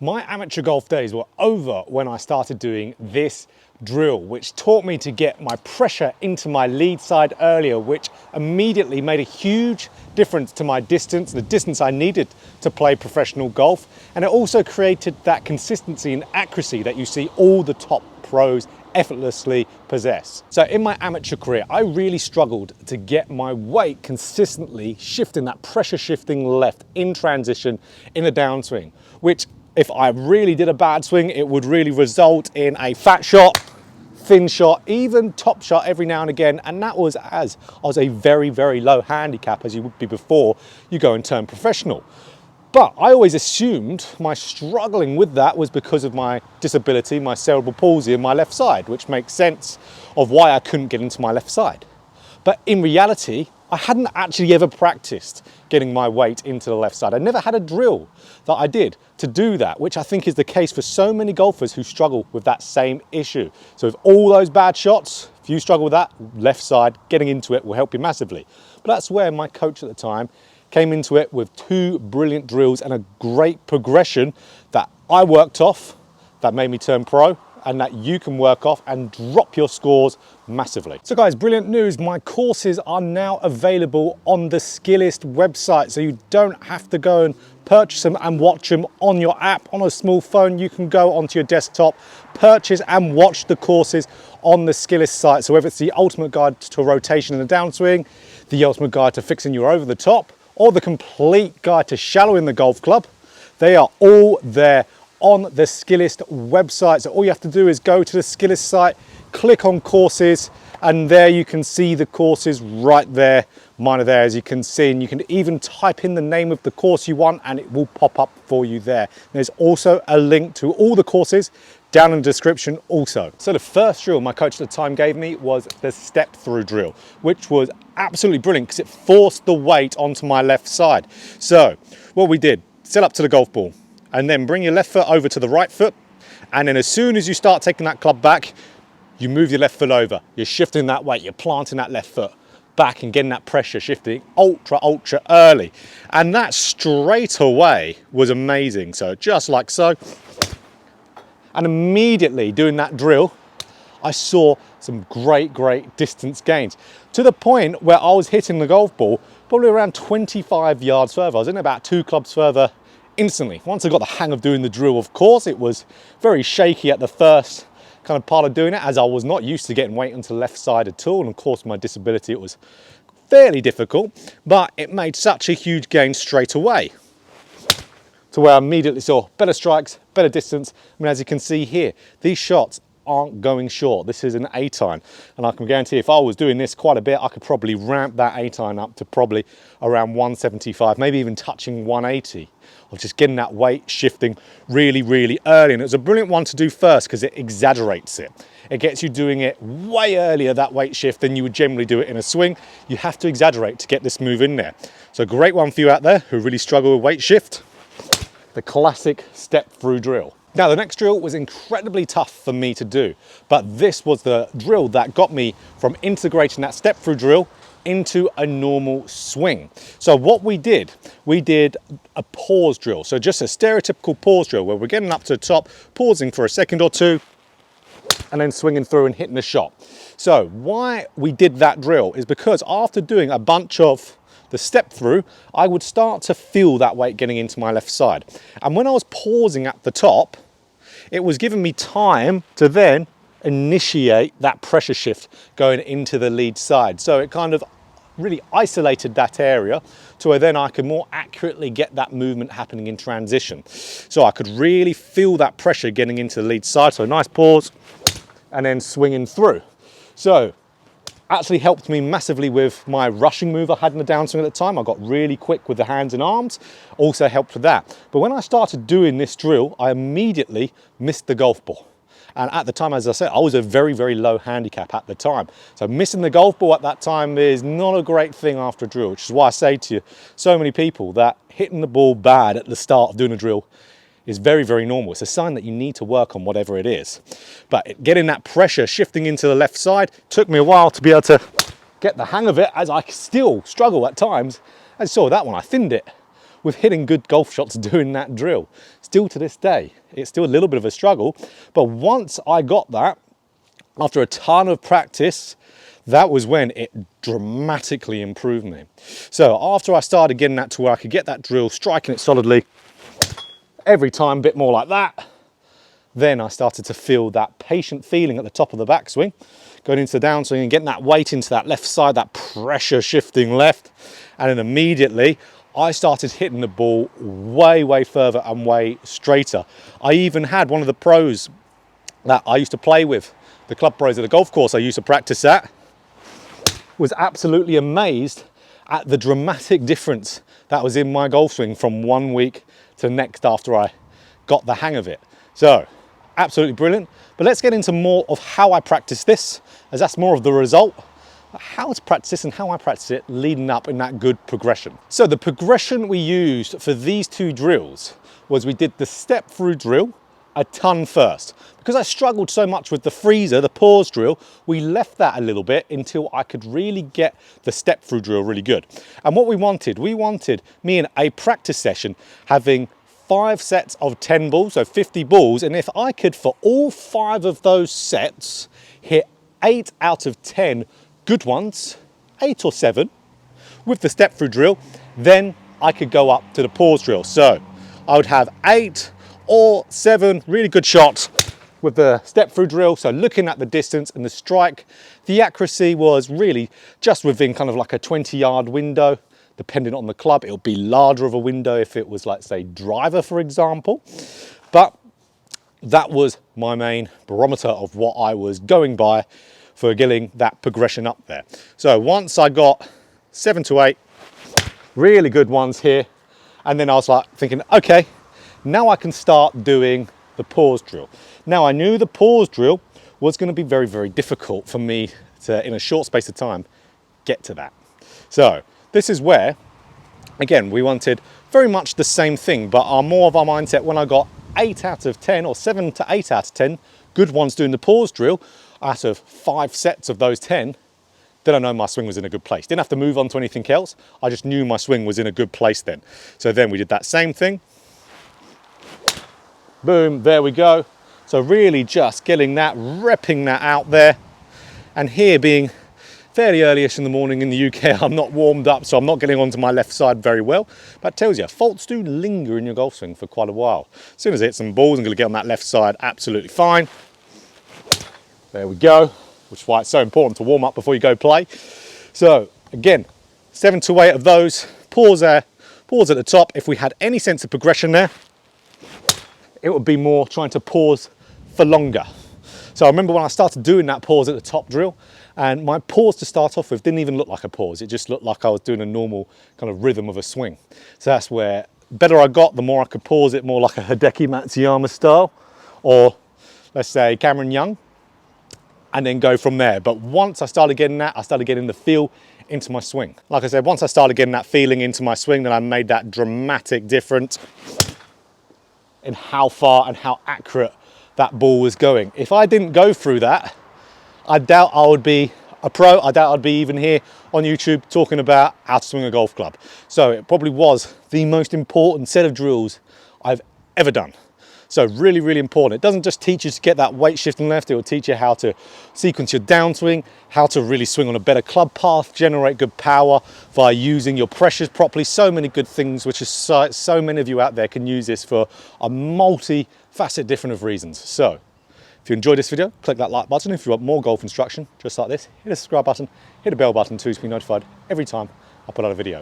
My amateur golf days were over when I started doing this drill, which taught me to get my pressure into my lead side earlier, which immediately made a huge difference to my distance, the distance I needed to play professional golf. And it also created that consistency and accuracy that you see all the top pros effortlessly possess. So in my amateur career, I really struggled to get my weight consistently shifting, that pressure shifting left in transition in a downswing, which if I really did a bad swing, it would really result in a fat shot, thin shot, even top shot every now and again. And that was as I was a very, very low handicap, as you would be before you go and turn professional. But I always assumed my struggling with that was because of my disability, my cerebral palsy in my left side, which makes sense of why I couldn't get into my left side. But in reality, I hadn't actually ever practiced getting my weight into the left side. I never had a drill that I did to do that, which I think is the case for so many golfers who struggle with that same issue. So with all those bad shots, if you struggle with that, left side, getting into it will help you massively. But that's where my coach at the time came into it with two brilliant drills and a great progression that I worked off that made me turn pro, and that you can work off and drop your scores massively. So guys, brilliant news. My courses are now available on the Skillist website. So you don't have to go and purchase them and watch them on your app. On a small phone, you can go onto your desktop, purchase and watch the courses on the Skillist site. So whether it's the ultimate guide to rotation in the downswing, the ultimate guide to fixing your over the top, or the complete guide to shallowing the golf club, they are all there on the Skillist website. So all you have to do is go to the Skillist site, click on courses, and there you can see the courses right there. Mine are there, as you can see, and you can even type in the name of the course you want and it will pop up for you there. There's also a link to all the courses down in the description also. So the first drill my coach at the time gave me was the step through drill, which was absolutely brilliant because it forced the weight onto my left side. So what we did, set up to the golf ball, and then bring your left foot over to the right foot. And then as soon as you start taking that club back, you move your left foot over. You're shifting that weight, you're planting that left foot back and getting that pressure shifting ultra early. And that straight away was amazing. So just like so. And immediately doing that drill, I saw some great distance gains, to the point where I was hitting the golf ball probably around 25 yards further. I was in about 2 clubs further instantly. Once I got the hang of doing the drill, of course, it was very shaky at the first kind of part of doing it, as I was not used to getting weight onto the left side at all. And of course, my disability, it was fairly difficult, but it made such a huge gain straight away to where I immediately saw better strikes, better distance. I mean, as you can see here, these shots aren't going short. This is an 8-iron, and I can guarantee if I was doing this quite a bit, I could probably ramp that 8-iron up to probably around 175, maybe even touching 180, of just getting that weight shifting really early. And it was a brilliant one to do first because it exaggerates it. It gets you doing it way earlier, that weight shift, than you would generally do it in a swing. You have to exaggerate to get this move in there. So great one for you out there who really struggle with weight shift, the classic step through drill. Now, the next drill was incredibly tough for me to do, but this was the drill that got me from integrating that step through drill into a normal swing. So what we did a pause drill. So just a stereotypical pause drill where we're getting up to the top, pausing for a second or two, and then swinging through and hitting the shot. So why we did that drill is because after doing a bunch of the step through, I would start to feel that weight getting into my left side. And when I was pausing at the top, it was giving me time to then initiate that pressure shift going into the lead side. So it kind of really isolated that area to where then I could more accurately get that movement happening in transition. So I could really feel that pressure getting into the lead side. So nice pause and then swinging through. So actually helped me massively with my rushing move I had in the downswing at the time. I got really quick with the hands and arms, also helped with that. But when I started doing this drill, I immediately missed the golf ball. And at the time, as I said, I was a very low handicap at the time. So missing the golf ball at that time is not a great thing after a drill, which is why I say to you, so many people, that hitting the ball bad at the start of doing a drill is very normal. It's a sign that you need to work on whatever it is. But getting that pressure shifting into the left side took me a while to be able to get the hang of it, as I still struggle at times. I saw that one, I thinned it with hitting good golf shots doing that drill. still to this day, it's still a little bit of a struggle. But once I got that, after a ton of practice, that was when it dramatically improved me. So after I started getting that to where I could get that drill, striking it solidly every time, a bit more like that, then I started to feel that patient feeling at the top of the backswing, going into the downswing and getting that weight into that left side, that pressure shifting left. And then immediately I started hitting the ball way, way further and way straighter. I even had one of the pros that I used to play with, the club pros at the golf course I used to practice at, was absolutely amazed at the dramatic difference that was in my golf swing from one week to the next after I got the hang of it. So absolutely brilliant. But let's get into more of how I practice this, as that's more of the result. How to practice this and how I practice it leading up in that good progression. So the progression we used for these two drills was we did the step through drill a ton first. Because I struggled so much with the freezer, the pause drill, we left that a little bit until I could really get the step through drill really good. And what we wanted me in a practice session having 5 sets of 10 balls, so 50 balls, and if I could, for all 5 of those sets, hit 8 out of 10 good ones, 8 or 7, with the step through drill, then I could go up to the pause drill. So I would have 8 or 7 really good shots with the step through drill. So looking at the distance and the strike, the accuracy was really just within kind of like a 20-yard window. Depending on the club, it'll be larger of a window if it was, like, say, driver, for example. But that was my main barometer of what I was going by for getting that progression up there. So once I got 7 to 8 really good ones here, and then I was like thinking, okay, now I can start doing the pause drill. Now I knew the pause drill was going to be very, very difficult for me to, in a short space of time, get to that. So this is where, again, we wanted very much the same thing, but more of our mindset when I got 8 out of 10 or 7 to 8 out of 10 good ones doing the pause drill out of 5 sets of those 10, then I know my swing was in a good place. Didn't have to move on to anything else. I just knew my swing was in a good place then. So then we did that same thing. Boom, there we go. So really just getting that, repping that out there. And here being fairly early-ish in the morning in the UK, I'm not warmed up, so I'm not getting onto my left side very well. That tells you, faults do linger in your golf swing for quite a while. As soon as I hit some balls, I'm going to get on that left side absolutely fine. There we go, which is why it's so important to warm up before you go play. So again, 7 to 8 of those, pause there, pause at the top. If we had any sense of progression there, it would be more trying to pause for longer. So I remember when I started doing that pause at the top drill, and my pause to start off with didn't even look like a pause. It just looked like I was doing a normal kind of rhythm of a swing. So that's where the better I got, the more I could pause it more like a Hideki Matsuyama style, or let's say Cameron Young, and then go from there. But once I started getting that, I started getting the feel into my swing. Like I said, once I started getting that feeling into my swing, then I made that dramatic difference in how far and how accurate that ball was going. If I didn't go through that, I doubt I would be a pro. I doubt I'd be even here on YouTube talking about how to swing a golf club. So it probably was the most important set of drills I've ever done. So really, really important. It doesn't just teach you to get that weight shifting left, it will teach you how to sequence your downswing, how to really swing on a better club path, generate good power via using your pressures properly. So many good things, which is so many of you out there can use this for a multi-facet different of reasons. So if you enjoyed this video, click that like button. If you want more golf instruction, just like this, hit the subscribe button, hit the bell button too to be notified every time I put out a video.